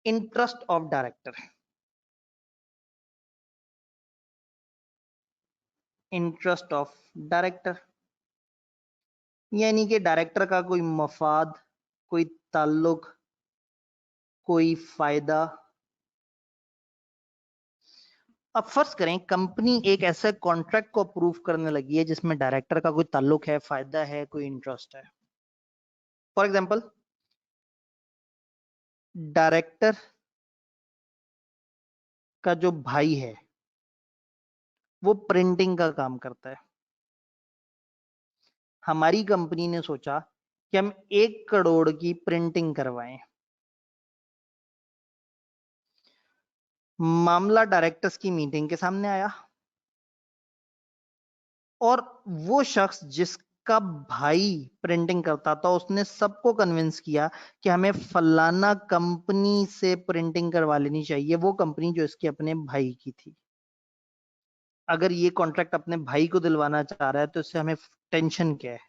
Interest of director. Interest of director यानी कि director का कोई मफाद, कोई ताल्लुक, कोई फायदा। अब फर्ज करें कंपनी एक ऐसे कॉन्ट्रैक्ट को अप्रूव करने लगी है जिसमें डायरेक्टर का कोई ताल्लुक है, फायदा है, कोई इंटरेस्ट है। फॉर एग्जांपल, डायरेक्टर का जो भाई है वो प्रिंटिंग का काम करता है। हमारी कंपनी ने सोचा कि हम 1 करोड़ की प्रिंटिंग करवाएं। मामला डायरेक्टर्स की मीटिंग के सामने आया और वो शख्स जिसका भाई प्रिंटिंग करता था उसने सबको कन्विंस किया कि हमें फलाना कंपनी से प्रिंटिंग करवा लेनी चाहिए, वो कंपनी जो इसके अपने भाई की थी। अगर ये कॉन्ट्रैक्ट अपने भाई को दिलवाना चाह रहा है तो इससे हमें टेंशन क्या है?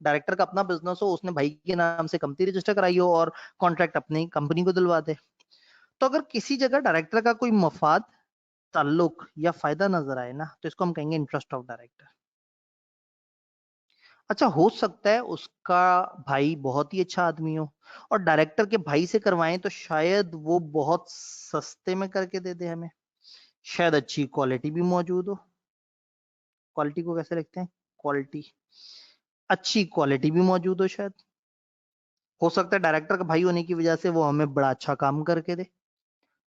डायरेक्टर का अपना बिजनेस हो, उसने भाई के नाम से कंपनी रजिस्टर कराई हो और कॉन्ट्रैक्ट अपनी कंपनी को दिलवा दे। तो अगर किसी जगह डायरेक्टर का कोई मफाद, ताल्लुक या फायदा नजर आए ना, तो इसको हम कहेंगे इंटरेस्ट ऑफ डायरेक्टर। अच्छा, हो सकता है उसका भाई बहुत ही अच्छा आदमी हो और डायरेक्टर के भाई से करवाएं तो शायद वो बहुत सस्ते में करके दे दे हमें, शायद अच्छी क्वालिटी भी मौजूद हो। क्वालिटी को कैसे लिखते हैं? क्वालिटी। अच्छी क्वालिटी भी मौजूद हो शायद। हो सकता है डायरेक्टर का भाई होने की वजह से वो हमें बड़ा अच्छा काम करके दे।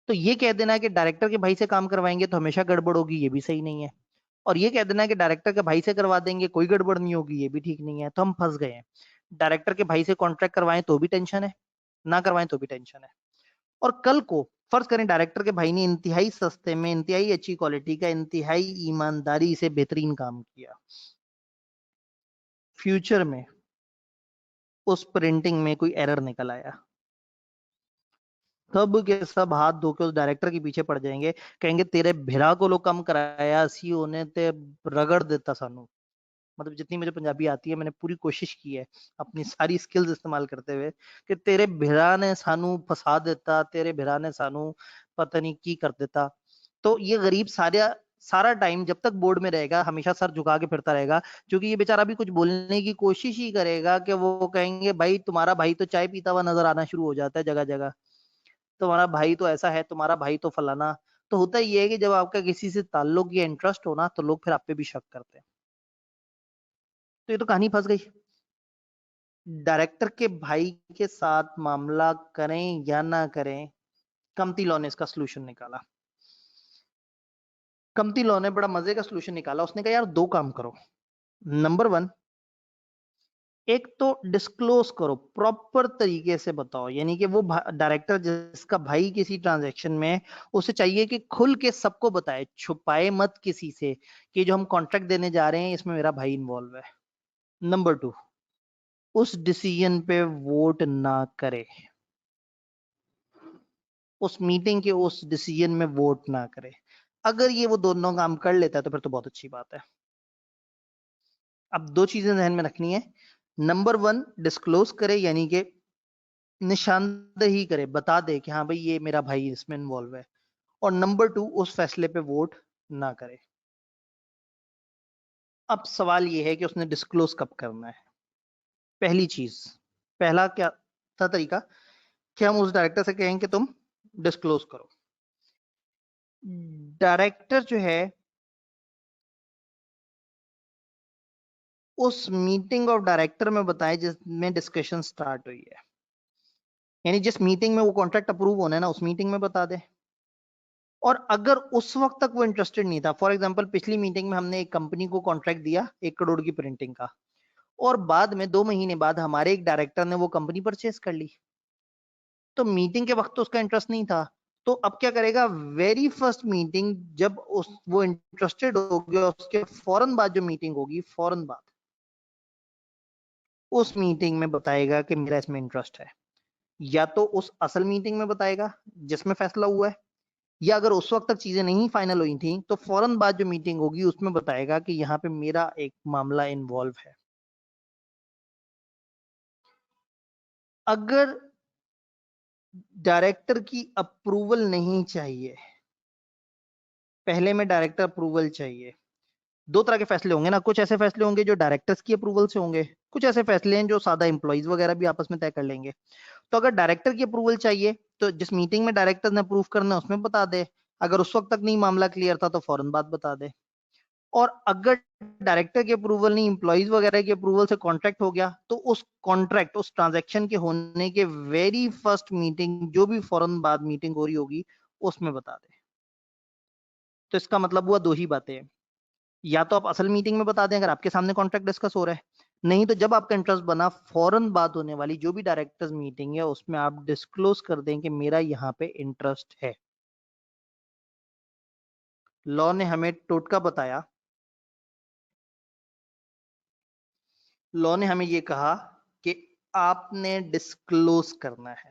तो ये कह देना है कि डायरेक्टर के भाई से काम करवाएंगे तो हमेशा गड़बड़ होगी, ये भी सही नहीं है। और ये कह देना है कि डायरेक्टर के भाई से करवा देंगे कोई गड़बड़ नहीं होगी, ये भी ठीक नहीं है। तो हम फंस गए हैं। डायरेक्टर के भाई से कॉन्ट्रैक्ट करवाएं तो भी टेंशन है, ना करवाएं तो भी टेंशन है। और कल को फर्ज करें डायरेक्टर के भाई ने इंतहाई सस्ते में, इंतहाई अच्छी क्वालिटी का, इंतहाई ईमानदारी से बेहतरीन काम किया। फ्यूचर में उस प्रिंटिंग में कोई एरर निकल आया, सब के सब हाथ धो के उस डायरेक्टर के पीछे पड़ जाएंगे, कहेंगे तेरे भिरा को लो कम कराया सी होने ते रगड़ देता सानू। मतलब जितनी मुझे पंजाबी आती है मैंने पूरी कोशिश की है अपनी सारी स्किल्स इस्तेमाल करते हुए कि तेरे भिरा ने सानू फंसा देता, तेरे भिरा ने सानू पता नहीं की कर देता। तो ये गरीब सारा सारा टाइम जब तक बोर्ड में रहेगा हमेशा सर झुका के फिरता रहेगा, क्योंकि ये बेचारा भी कुछ बोलने की कोशिश ही करेगा कि वो कहेंगे भाई तुम्हारा भाई तो चाय पीता हुआ नजर आना शुरू हो जाता है जगह जगह, तुम्हारा भाई तो ऐसा है, तुम्हारा भाई तो फलाना। तो होता ये है कि जब आपका किसी से ताल्लुक या इंटरेस्ट हो ना तो लोग फिर आप पे भी शक करते हैं। तो ये तो कहानी फंस गई। डायरेक्टर के भाई के साथ मामला करें या ना करें, कमती लॉ ने इसका सलूशन निकाला। कमती लॉ ने बड़ा मजे का सलूशन निकाला। उसने कहा यार 2 काम करो। नंबर 1, एक तो डिस्क्लोज करो, प्रॉपर तरीके से बताओ, यानी कि वो डायरेक्टर जिसका भाई किसी ट्रांजैक्शन में है, उसे चाहिए कि खुल के सबको बताए, छुपाए मत किसी से कि जो हम कॉन्ट्रैक्ट देने जा रहे हैं इसमें मेरा भाई इन्वॉल्व है। नंबर 2, उस डिसीजन पे वोट ना करे, उस मीटिंग के उस डिसीजन में वोट ना करे। अगर ये वो दोनों काम कर लेता है तो फिर तो बहुत अच्छी बात है। अब 2 चीजें ध्यान में रखनी है। नंबर 1, डिस्क्लोज करे यानी कि निशानदेही करे, बता दे कि हाँ भाई ये मेरा भाई इसमें इन्वॉल्व है। और नंबर 2, उस फैसले पे वोट ना करे। अब सवाल ये है कि उसने डिस्क्लोज कब करना है। पहली चीज, पहला क्या था तरीका कि हम उस डायरेक्टर से कहें कि तुम डिस्क्लोज करो। डायरेक्टर जो है उस मीटिंग ऑफ डायरेक्टर में बताए जिसमें डिस्कशन स्टार्ट हुई है, यानी जिस मीटिंग में वो कॉन्ट्रैक्ट अप्रूव होना है ना उस मीटिंग में बता दे। और अगर उस वक्त तक वो इंटरेस्टेड नहीं था, फॉर एग्जांपल पिछली मीटिंग में हमने एक कंपनी को कॉन्ट्रैक्ट दिया 1 करोड़ की प्रिंटिंग का, और बाद में 2 महीने बाद हमारे एक डायरेक्टर ने वो कंपनी परचेस कर ली, तो मीटिंग के वक्त तो उसका इंटरेस्ट नहीं था। तो अब क्या करेगा, वेरी फर्स्ट मीटिंग जब उस वो इंटरेस्टेड हो गया उसके फौरन बाद जो मीटिंग होगी, फौरन बाद उस मीटिंग में बताएगा कि मेरा इसमें इंटरेस्ट है। या तो उस असल मीटिंग में बताएगा जिसमें फैसला हुआ है, या अगर उस वक्त तक चीजें नहीं फाइनल हुई थी तो फौरन बाद जो मीटिंग होगी उसमें बताएगा कि यहाँ पे मेरा एक मामला इन्वॉल्व है। अगर डायरेक्टर की अप्रूवल नहीं चाहिए, पहले में डायरेक्टर अप्रूवल चाहिए, दो तरह के फैसले होंगे ना। कुछ ऐसे फैसले होंगे जो डायरेक्टर्स की अप्रूवल से होंगे, कुछ ऐसे फैसले हैं जो सादा एम्प्लॉइज वगैरह भी आपस में तय कर लेंगे। तो अगर डायरेक्टर की अप्रूवल चाहिए तो जिस मीटिंग में डायरेक्टर ने अप्रूव करना है उसमें बता दे, अगर उस वक्त तक नहीं मामला क्लियर था तो फौरन बात बता दे। और अगर डायरेक्टर की अप्रूवल नहीं, एम्प्लॉइज वगैरह की अप्रूवल से कॉन्ट्रैक्ट हो गया, तो उस कॉन्ट्रैक्ट, उस ट्रांजैक्शन के होने के वेरी फर्स्ट मीटिंग, जो भी फौरन बाद मीटिंग हो रही होगी, उसमें बता दे। तो इसका मतलब हुआ दो ही बातें हैं, या तो आप असल मीटिंग में बता दें अगर आपके सामने कॉन्ट्रैक्ट डिस्कस हो रहा है, नहीं तो जब आपका इंटरेस्ट बना फौरन बात होने वाली जो भी डायरेक्टर्स मीटिंग है उसमें आप डिस्क्लोज कर दें कि मेरा यहाँ पे इंटरेस्ट है। लॉ ने हमें टोटका बताया, लॉ ने हमें ये कहा कि आपने डिस्क्लोज करना है।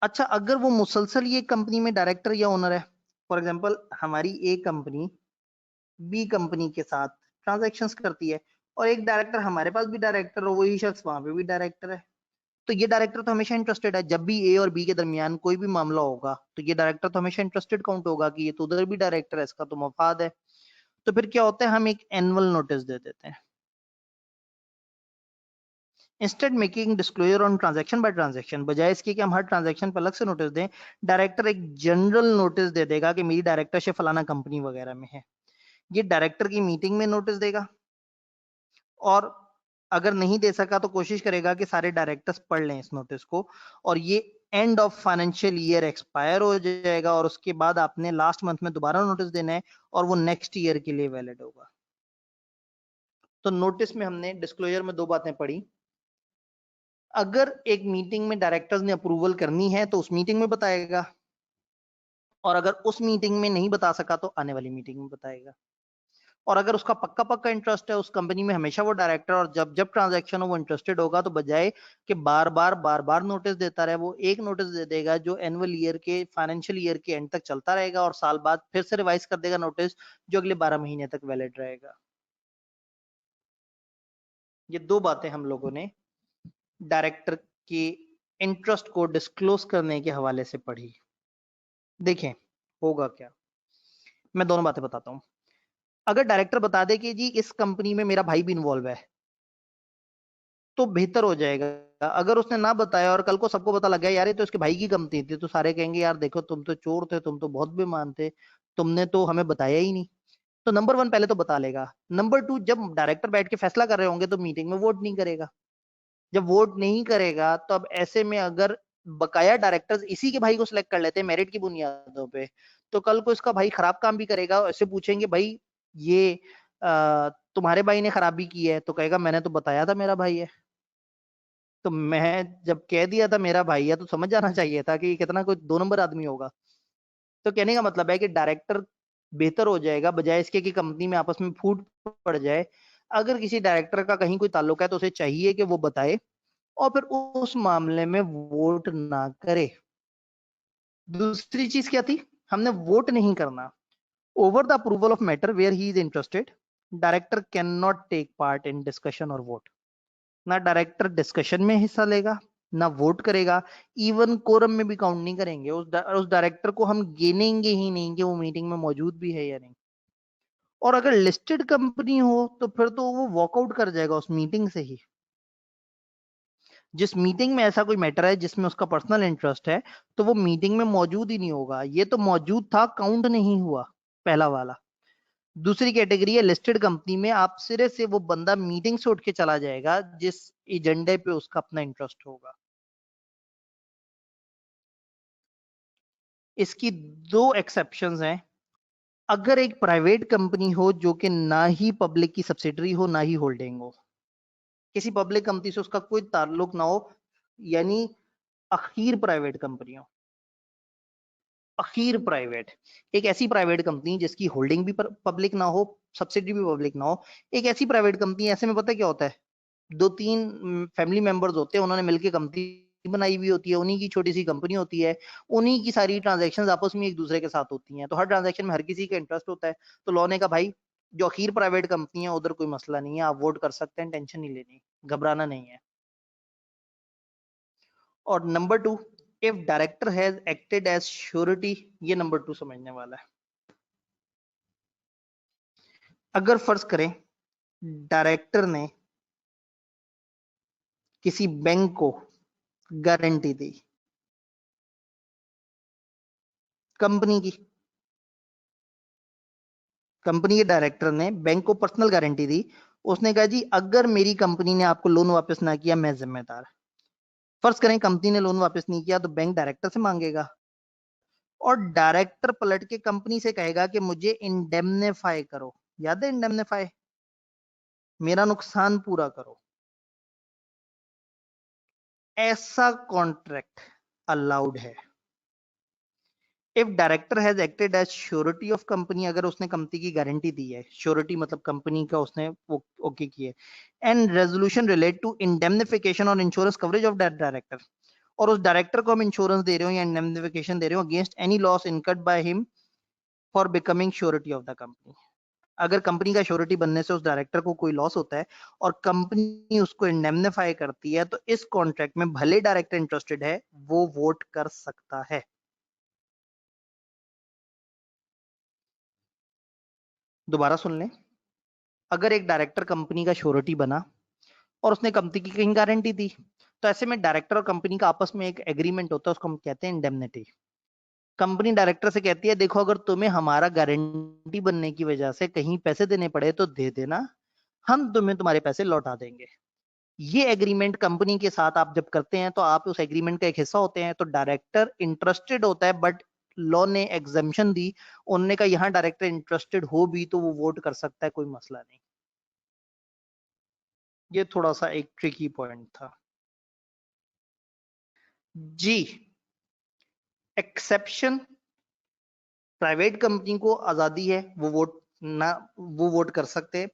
अच्छा, अगर वो मुसलसल ये कंपनी में डायरेक्टर या ओनर है, फॉर एग्जांपल हमारी ए कंपनी बी कंपनी के साथ ट्रांजैक्शंस करती है और एक डायरेक्टर हमारे पास भी डायरेक्टर हो, वही शख्स वहां पे भी डायरेक्टर है, तो ये डायरेक्टर तो हमेशा इंटरेस्टेड है। जब भी ए और बी के दरमियान कोई भी मामला होगा तो ये डायरेक्टर तो हमेशा इंटरेस्टेड काउंट होगा कि ये तो उधर भी डायरेक्टर है, इसका तो मफाद है। तो फिर क्या होता है, हम एक एनुअल नोटिस दे देते हैं। Instead making disclosure on transaction bye transaction, बजाय इसके कि हम हर ट्रांजैक्शन पर अलग से नोटिस दें, डायरेक्टर एक जनरल नोटिस दे देगा कि मेरी डायरेक्टरशिप फलाना कंपनी वगैरह में है। ये डायरेक्टर की मीटिंग में नोटिस देगा, और अगर नहीं दे सका तो कोशिश करेगा कि सारे डायरेक्टर्स पढ़ लें इस नोटिस को, और ये end of financial year expire हो जाएगा और उसके बाद आपने लास्ट मंथ में दोबारा नोटिस देना है और वो नेक्स्ट ईयर के लिए वैलिड होगा। तो नोटिस में हमने डिस्क्लोजर में दो बातें पढ़ी, अगर एक मीटिंग में डायरेक्टर्स ने अप्रूवल करनी है तो उस मीटिंग में बताएगा, और अगर उस मीटिंग में नहीं बता सका तो आने वाली मीटिंग में बताएगा। और अगर उसका पक्का पक्का इंटरेस्ट है उस कंपनी में, हमेशा वो डायरेक्टर, और जब जब ट्रांजैक्शन हो वो इंटरेस्टेड होगा, तो बजाय कि बार बार नोटिस देता रहे, वो एक नोटिस दे देगा जो एनुअल ईयर के, फाइनेंशियल ईयर के एंड तक चलता रहेगा, और साल बाद फिर से रिवाइज कर देगा नोटिस जो अगले 12 महीने तक वैलिड रहेगा। ये दो बातें हम लोगों ने डायरेक्टर के इंटरेस्ट को डिस्क्लोज करने के हवाले से पढ़ी। देखें होगा क्या, मैं दोनों बातें बताता हूं। अगर डायरेक्टर बता दे कि जी इस कंपनी में मेरा भाई भी इन्वॉल्व है तो बेहतर हो जाएगा। अगर उसने ना बताया और कल को सबको पता लग गया यार ये तो इसके भाई की कंपनी थी, तो सारे कहेंगे यार देखो तुम तो चोर थे, तुम तो बहुत बेईमान थे, तुमने तो हमें बताया ही नहीं। तो नंबर वन पहले तो बता लेगा। नंबर टू, जब डायरेक्टर बैठ के फैसला कर रहे होंगे तो मीटिंग में वोट नहीं करेगा। जब वोट नहीं करेगा तो अब ऐसे में अगर बकाया डायरेक्टर्स इसी के भाई को सिलेक्ट कर लेते हैं मेरिट की बुनियादों पे, तो कल को इसका भाई खराब काम भी करेगा, ऐसे पूछेंगे भाई ये तुम्हारे भाई ने खराबी की है, तो कहेगा मैंने तो बताया था मेरा भाई है। तो मैं जब कह दिया था मेरा भाई है तो समझ जाना चाहिए था कि कितना कोई दो नंबर आदमी होगा। तो कहने का मतलब है कि डायरेक्टर बेहतर हो जाएगा, बजाय इसके कि कंपनी में आपस में फूट पड़ जाए। अगर किसी डायरेक्टर का कहीं कोई ताल्लुक है तो उसे चाहिए कि वो बताए और फिर उस मामले में वोट ना करे। दूसरी चीज क्या थी, हमने वोट नहीं करना। Over the approval of matter where he is interested, director can not take part in discussion और वोट। ना डायरेक्टर डिस्कशन में हिस्सा लेगा, ना वोट करेगा, इवन कोरम में भी काउंट नहीं करेंगे। उस डायरेक्टर को हम गिनेंगे ही नहीं कि वो मीटिंग में मौजूद भी है या नहीं। और अगर लिस्टेड कंपनी हो तो फिर तो वो वॉकआउट कर जाएगा उस मीटिंग से ही। जिस मीटिंग में ऐसा कोई मैटर है जिसमें उसका पर्सनल इंटरेस्ट है तो वो मीटिंग में मौजूद ही नहीं होगा। ये तो मौजूद था, काउंट नहीं हुआ, पहला वाला। दूसरी कैटेगरी है लिस्टेड कंपनी में, आप सिरे से वो बंदा मीटिंग से उठ के चला जाएगा जिस एजेंडे पे उसका अपना इंटरेस्ट होगा। इसकी दो एक्सेप्शंस हैं। अगर एक प्राइवेट कंपनी हो जो कि ना ही पब्लिक की सब्सिडरी हो ना ही होल्डिंग हो, किसी पब्लिक कंपनी से उसका कोई ताल्लुक ना हो, यानी अखीर प्राइवेट कंपनी हो। अखीर प्राइवेट, एक ऐसी प्राइवेट कंपनी जिसकी होल्डिंग भी पब्लिक ना हो, सब्सिडरी भी पब्लिक ना हो। एक ऐसी प्राइवेट कंपनी, ऐसे में पता है क्या होता है, दो तीन फैमिली मेंबर्स होते हैं, उन्होंने मिलकर कंपनी बनाई हुई होती है, उन्हीं की छोटी सी कंपनी होती है, उन्हीं की सारी ट्रांजैक्शंस आपस में एक दूसरे के साथ होती हैं, तो हर ट्रांजैक्शन में हर किसी का इंटरेस्ट होता है। तो लॉ ने कहा भाई जो अखीर प्राइवेट कंपनी है उधर कोई मसला नहीं है, आप वोट कर सकते हैं, टेंशन नहीं लेनी, घबराना नहीं है। और number 2, if director has acted as surety, ये नंबर 2 समझने वाला है। अगर फर्ज करें डायरेक्टर ने किसी बैंक को गारंटी दी, कंपनी के डायरेक्टर ने बैंक को पर्सनल गारंटी दी, उसने कहा जी अगर मेरी कंपनी ने आपको लोन वापस ना किया मैं जिम्मेदार। फर्ज करें कंपनी ने लोन वापस नहीं किया तो बैंक डायरेक्टर से मांगेगा और डायरेक्टर पलट के कंपनी से कहेगा कि मुझे इंडेमनिफाई करो। याद है इंडेमनिफाई, मेरा नुकसान पूरा करो। ऐसा कॉन्ट्रैक्ट अलाउड है। If director has acted as surety of company, अगर उसने कंपनी की गारंटी दी है, श्योरिटी मतलब कंपनी का उसने ओके किया, and resolution relate to indemnification और insurance coverage of that director, और उस डायरेक्टर को हम इंश्योरेंस दे रहे हो या इंडेमनिफिकेशन दे रहे हो against any loss incurred by him for becoming surety of the company. अगर कंपनी का श्योरिटी बनने से उस डायरेक्टर को कोई लॉस होता है और कंपनी उसको इंडेमनिफाई करती है तो इस कॉन्ट्रैक्ट में भले डायरेक्टर इंटरेस्टेड है वो वोट कर सकता है। दोबारा सुन लें, अगर एक डायरेक्टर कंपनी का श्योरिटी बना और उसने कंपनी की कहीं गारंटी दी तो ऐसे में डायरेक्टर और कंपनी का आपस में एक एग्रीमेंट होता है, उसको हम कहते हैं इंडेमनिटी। कंपनी डायरेक्टर से कहती है देखो अगर तुम्हें हमारा गारंटी बनने की वजह से कहीं पैसे देने पड़े तो दे देना, हम तुम्हें तुम्हारे पैसे लौटा देंगे। ये एग्रीमेंट कंपनी के साथ आप जब करते हैं तो आप उस एग्रीमेंट का एक हिस्सा होते हैं। तो डायरेक्टर इंटरेस्टेड होता है, बट लॉ ने एग्जेम्पशन दी, उन्होंने कहा यहां डायरेक्टर इंटरेस्टेड हो भी तो वो वोट कर सकता है, कोई मसला नहीं। ये थोड़ा सा एक ट्रिकी पॉइंट था जी। एक्सेप्शन, प्राइवेट कंपनी को आजादी है वो वोट कर सकते हैं,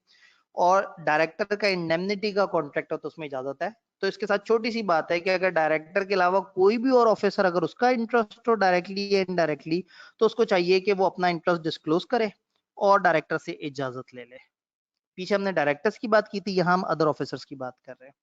और डायरेक्टर का इंडेमनिटी का कॉन्ट्रैक्ट हो तो उसमें इजाजत है। तो इसके साथ छोटी सी बात है कि अगर डायरेक्टर के अलावा कोई भी और ऑफिसर अगर उसका इंटरेस्ट हो डायरेक्टली या इनडायरेक्टली तो उसको चाहिए कि वो अपना इंटरेस्ट डिस्क्लोज करे और डायरेक्टर से इजाजत ले ले। पीछे हमने डायरेक्टर्स की बात की थी, यहां हम अदर ऑफिसर्स की बात कर रहे हैं।